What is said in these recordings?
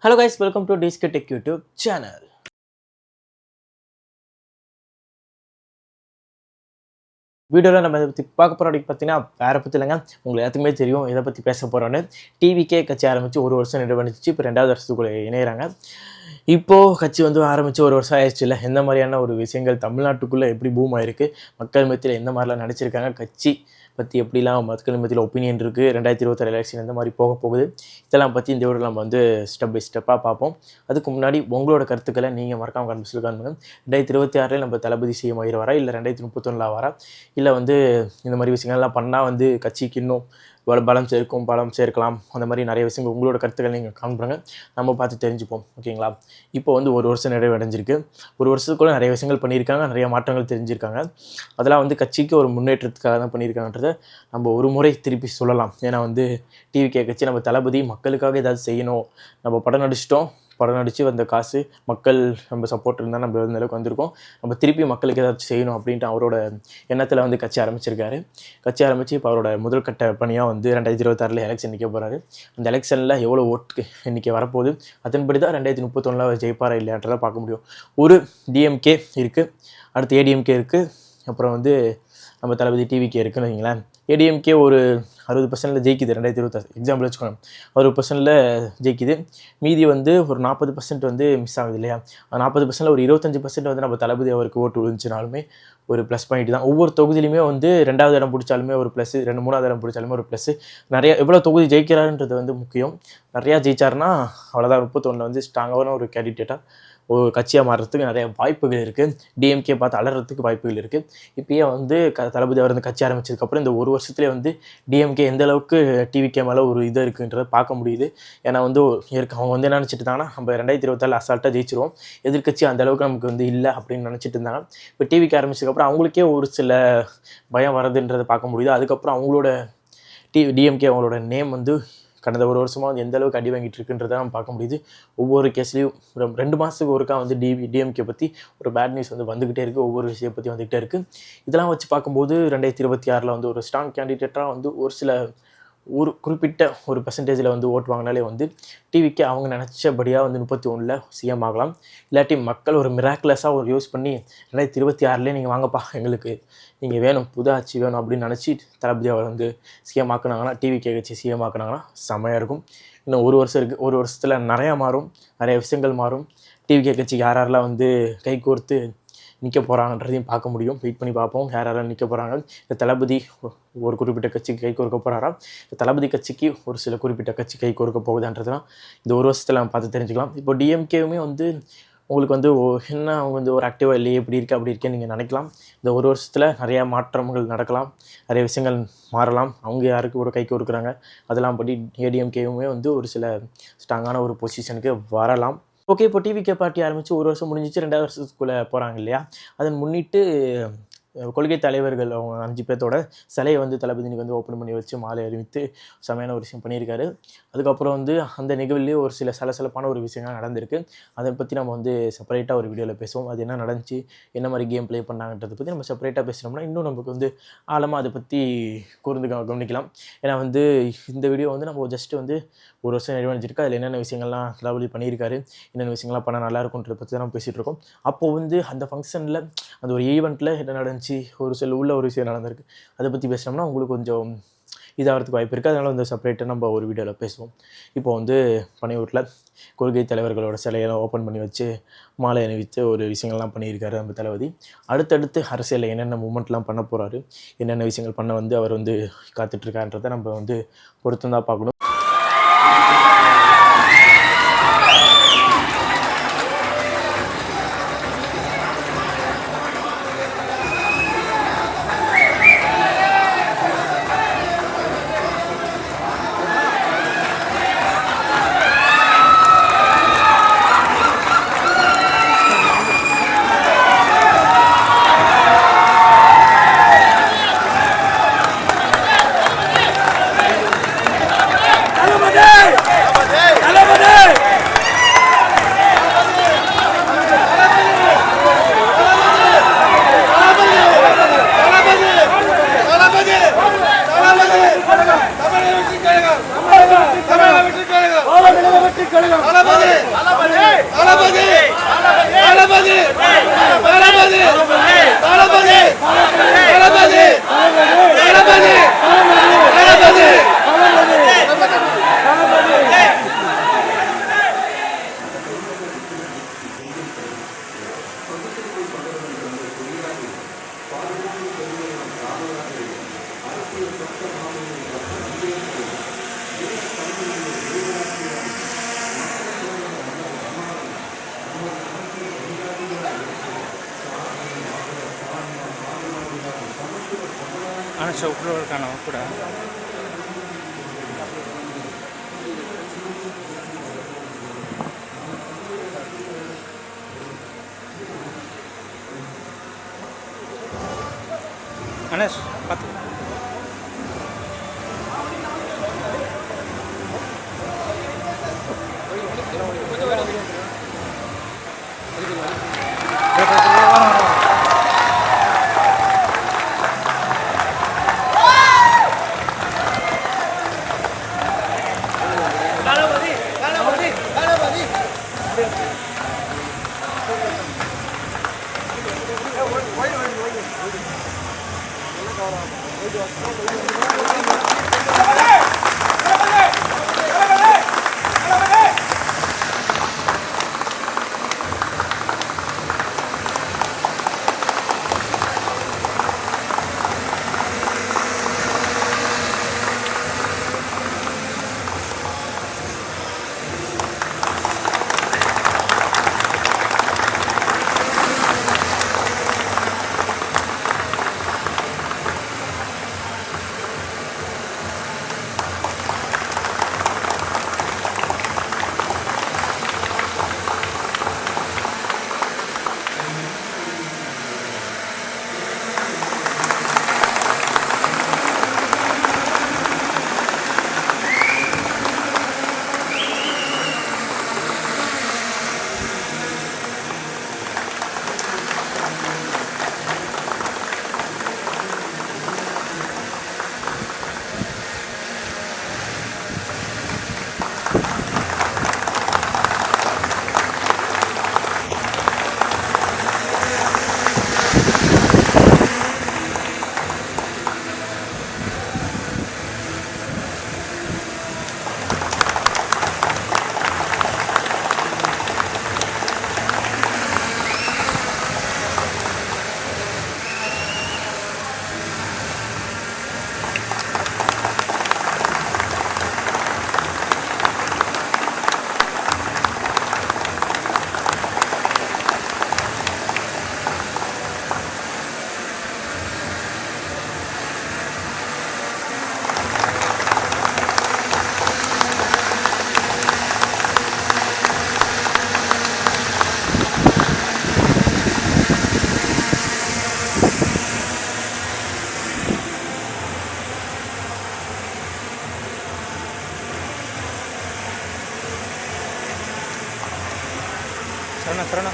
Hello guys, welcome to DSK Tech YouTube channel. வீடியோவில் நம்ம இதை பற்றி பார்க்க போகிற அப்படி பார்த்தீங்கன்னா வேறு பற்றி இல்லைங்க. உங்களுக்கு எல்லாத்துக்குமே தெரியும் இதை பற்றி பேச போகிறோன்னு. டிவிக்கே கட்சி ஆரம்பித்து ஒரு வருஷம் நிறைவடைஞ்சிச்சு. இப்போ 2வது வருஷத்துக்குள்ளே இணையிறாங்க. இப்போது கட்சி வந்து ஆரம்பித்து ஒரு வருஷம் ஆயிடுச்சு இல்லை. எந்த மாதிரியான ஒரு விஷயங்கள் தமிழ்நாட்டுக்குள்ளே எப்படி பூம் ஆகிருக்கு, மக்கள் மத்தியில் எந்த மாதிரிலாம் நடிச்சிருக்காங்க, கட்சி பற்றி எப்படிலாம் மக்கள் மத்தியில் ஒப்பீனியன் இருக்குது, 2026 எலெக்ஷன் எந்த மாதிரி போக போகுது, இதெல்லாம் பற்றி இந்த வீடியோவில் நம்ம வந்து ஸ்டெப் பை ஸ்டெப்பாக பார்ப்போம். அதுக்கு முன்னாடி உங்களோட கருத்துக்களை நீங்கள் மறக்காமல் கண்டுபிடிச்சு காணுங்க. 2026 நம்ம தளபதி சிஎம் ஆகிடுவாரா, இல்லை 2031 வரா, இல்லை வந்து இந்த மாதிரி விஷயங்கள்லாம் பண்ணால் வந்து கட்சிக்கு இன்னும் பலம் சேர்க்கலாம், அந்த மாதிரி நிறைய விஷயங்கள் உங்களோட கருத்துக்கள் நீங்கள் கமெண்ட் பண்ணுங்கள், நம்ம பார்த்து தெரிஞ்சுப்போம். ஓகேங்களா? இப்போ வந்து ஒரு வருஷம் நிறைவடைஞ்சிருக்கு. ஒரு வருஷத்துக்குள்ளே நிறைய விஷயங்கள் பண்ணியிருக்காங்க, நிறைய மாற்றங்கள் தெரிஞ்சிருக்காங்க. அதெல்லாம் வந்து கட்சிக்கு ஒரு முன்னேற்றத்துக்காக தான் பண்ணியிருக்காங்கன்றதை நம்ம ஒரு முறை திருப்பி சொல்லலாம். ஏன்னா வந்து டிவிகே கட்சி நம்ம தளபதி மக்களுக்காக ஏதாவது செய்யணும், நம்ம படம் நடித்து வந்த காசு மக்கள் நம்ம சப்போர்ட் இருந்தால் நம்ம இந்த அளவுக்கு வந்திருக்கோம், நம்ம திருப்பி மக்களுக்கு ஏதாச்சும் செய்யணும் அப்படின்ட்டு அவரோட எண்ணத்தில் வந்து கட்சி ஆரம்பிச்சிருக்காரு. கட்சி ஆரம்பித்து இப்போ அவரோட முதல் கட்ட பணியாக வந்து 2026 எலெக்ஷன் நிற்க போகிறாரு. அந்த எலெக்ஷனில் எவ்வளோ ஓட்டு எண்ணிக்கை வரப்போகுது, அதன்படி தான் 2031 ஜெயிப்பாரா இல்லையான்றதை பார்க்க முடியும். ஒரு டிஎம்கே இருக்குது, அடுத்து ஏடிஎம்கே இருக்குது, அப்புறம் வந்து நம்ம தளபதி டிவிகே இருக்குன்னு வைங்களேன். ஏடிஎம்கே ஒரு 60% ஜெயிக்குது. 2026 எக்ஸாம்பிள் வச்சுக்கோங்க, 60% ஜெயிக்குது. மீதி வந்து ஒரு 40% வந்து மிஸ் ஆகுது இல்லையா. 40% ஒரு 25% வந்து நம்ம தளபதி அவருக்கு ஓட்டு விழுந்துச்சுனாலுமே ஒரு ப்ளஸ் பாயிண்ட் தான். ஒவ்வொரு தொகுதியிலுமே வந்து 2வது இடம் பிடிச்சாலுமே ஒரு ப்ளஸ், 3வது இடம் பிடிச்சாலுமே ஒரு ப்ளஸ். நிறையா எவ்வளோ தொகுதி ஜெயிக்கிறாருன்றது வந்து முக்கியம். நிறையா ஜெயிச்சாருன்னா அவ்வளோதான். 31 வந்து ஸ்ட்ராங்கான ஒரு கேண்டிடேட்டாக ஒரு கட்சியாக மாறுறதுக்கு நிறைய வாய்ப்புகள் இருக்குது. டிஎம்கே பார்த்து அலறதுக்கு வாய்ப்புகள் இருக்குது. இப்போயே வந்து தளபதி அவர் வந்து கட்சி ஆரம்பிச்சதுக்கப்புறம் இந்த ஒரு வருஷத்துலேயே வந்து டிஎம்கே எந்த அளவுக்கு டிவிகே மேலே ஒரு இது இருக்குன்றதை பார்க்க முடியுது. ஏன்னா வந்து அவங்க வந்து என்ன நினச்சிட்டு இருந்தாங்கன்னா, நம்ம 2026 அசால்ட்டாக ஜெயிச்சிருவோம், எதிர்கட்சி அந்த அளவுக்கு நமக்கு வந்து இல்லை அப்படின்னு நினச்சிட்டு இருந்தாங்க. இப்போ டிவிகே ஆரம்பிச்சதுக்கப்புறம் அவங்களுக்கே ஒரு சில பயம் வரதுன்றதை பார்க்க முடியுது. அதுக்கப்புறம் அவங்களோட டிஎம்கே அவங்களோட நேம் வந்து கடந்த ஒரு வருஷமாக வந்து எந்த அளவுக்கு அடி வாங்கிட்டு இருக்குன்றதை நம்ம பார்க்க முடியுது. ஒவ்வொரு கேஸ்லேயும் 2 மாதத்துக்கு ஒருக்கா வந்து டிஎம்கே பற்றி ஒரு பேட் நியூஸ் வந்து வந்துக்கிட்டே இருக்குது, ஒவ்வொரு விஷயம் பற்றி வந்துக்கிட்டே இருக்குது. இதெல்லாம் வச்சு பார்க்கும்போது 2026 வந்து ஒரு ஸ்ட்ராங் கேண்டிடேட்டாக வந்து ஒரு சில ஒரு குறிப்பிட்ட ஒரு பெர்சன்டேஜில் வந்து ஓட்டு வாங்கினாலே வந்து டிவிக்கு அவங்க நினச்சபடியாக வந்து 31 சிஎம் ஆகலாம். இல்லாட்டி மக்கள் ஒரு மிராக்குலஸாக ஒரு யூஸ் பண்ணி 2026 நீங்கள் வாங்கப்பா, எங்களுக்கு நீங்கள் வேணும், புது ஆட்சி வேணும் அப்படின்னு நினச்சி தளபதி அவர் வந்து சிஎம் ஆக்குனாங்கன்னா, டிவிகே கட்சி சிஎம் ஆக்குனாங்கன்னா செம்மையாக இருக்கும். இன்னும் ஒரு வருஷம் இருக்குது. ஒரு வருஷத்தில் நிறையா மாறும், நிறைய விஷயங்கள் மாறும். டிவிகே கட்சிக்கு யாரெல்லாம் வந்து கை கோர்த்து நிற்க போகிறாங்கன்றதையும் பார்க்க முடியும். வெயிட் பண்ணி பார்ப்போம் யாரெல்லாம் நிற்க போகிறாங்க. இந்த தளபதி ஒரு குறிப்பிட்ட கட்சிக்கு கை கோர்க்க போகிறாரா, இந்த தளபதி கட்சிக்கு ஒரு சில குறிப்பிட்ட கட்சி கை கோர்க்க போகுதுன்றதுலாம் இந்த ஒரு வருஷத்தில் நம்ம பார்த்து தெரிஞ்சுக்கலாம். இப்போ டிஎம்கேவுமே வந்து உங்களுக்கு வந்து என்ன அவங்க வந்து ஒரு ஆக்டிவாக இல்லையே, இப்படி இருக்குது அப்படி இருக்கேன்னு நீங்கள் நினைக்கலாம். இந்த ஒரு வருஷத்தில் நிறையா மாற்றங்கள் நடக்கலாம், நிறைய விஷயங்கள் மாறலாம். அவங்க யாருக்கு ஒரு கை கோர்க்குறாங்க அதெல்லாம் படி ஏடிஎம்கேவுமே வந்து ஒரு சில ஸ்ட்ராங்கான ஒரு பொசிஷனுக்கு வரலாம். ஓகே, இப்போ டிவிகே பார்ட்டி ஆரம்பித்து ஒரு வருஷம் முடிஞ்சிச்சு, 2வது வருஷத்துக்குள்ளே போகிறாங்க இல்லையா. அதன் முன்னிட்டு கொள்கை தலைவர்கள் அவங்க 5 பேர்த்தோட சிலையை வந்து தளபதிக்கு வந்து ஓப்பன் பண்ணி வச்சு மாலை அறிவித்து செமையான ஒரு விஷயம் பண்ணியிருக்காரு. அதுக்கப்புறம் வந்து அந்த நிகழ்வுலேயே ஒரு சில சலசலப்பான ஒரு விஷயங்கள் நடந்திருக்கு. அதை பற்றி நம்ம வந்து செப்பரேட்டாக ஒரு வீடியோவில் பேசுவோம். அது என்ன நடந்துச்சு, என்ன மாதிரி கேம் ப்ளே பண்ணாங்கன்றதை பற்றி நம்ம செப்பரேட்டாக பேசுகிறோம்னா இன்னும் நமக்கு வந்து ஆழமாக அதை பற்றி கூர்ந்து கவனிக்கலாம். ஏன்னா வந்து இந்த வீடியோ வந்து நம்ம ஜஸ்ட்டு வந்து ஒரு வருஷம் நிறைவடைஞ்சிருக்கு, அதில் என்னென்ன விஷயங்கள்லாம் தளபதி பண்ணியிருக்காரு, என்னென்ன விஷயங்கள்லாம் பண்ண நல்லா இருக்குன்றதை பற்றி தான் நம்ம பேசிகிட்டு இருக்கோம். அப்போது வந்து அந்த ஃபங்க்ஷனில் அந்த ஒரு ஈவெண்ட்டில் என்ன நடந்துச்சு, ஒரு சில உள்ள ஒரு விஷயம் நடந்திருக்கு, அதை பற்றி பேசினோம்னா உங்களுக்கு கொஞ்சம் இதாகிறதுக்கு வாய்ப்பு இருக்குது. அதனால் வந்து செப்பரேட்டாக நம்ம ஒரு வீடியோவில் பேசுவோம். இப்போ வந்து பனையூரில் கொள்கை தலைவர்களோட சிலையெல்லாம் ஓப்பன் பண்ணி வச்சு மாலை அணிவித்து ஒரு விஷயங்கள்லாம் பண்ணியிருக்காரு நம்ம தளபதி. அடுத்தடுத்து அரசியலில் என்னென்ன மூமெண்ட்லாம் பண்ண போகிறாரு, என்னென்ன விஷயங்கள் பண்ண வந்து அவர் வந்து காத்துட்ருக்கான்றதை நம்ம வந்து பொறுத்து தான் பார்க்கணும். ಚೌಕ್ರವ್ರ ಕೂಡ அனேஷ் பார்த்து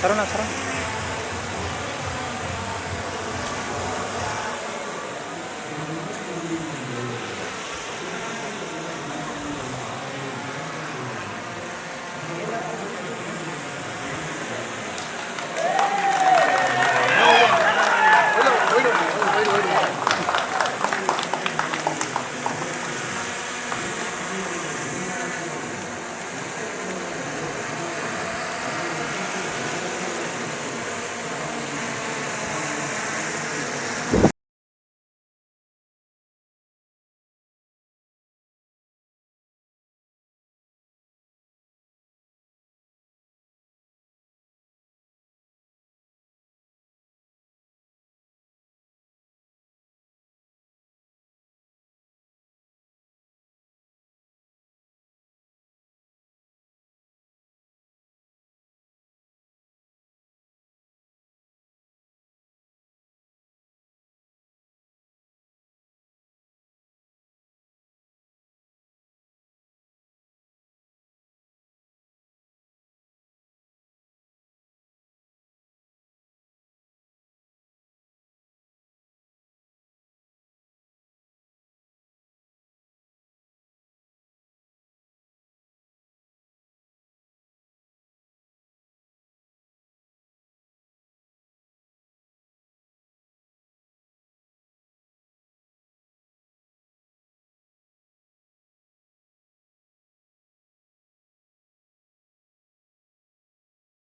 சரணா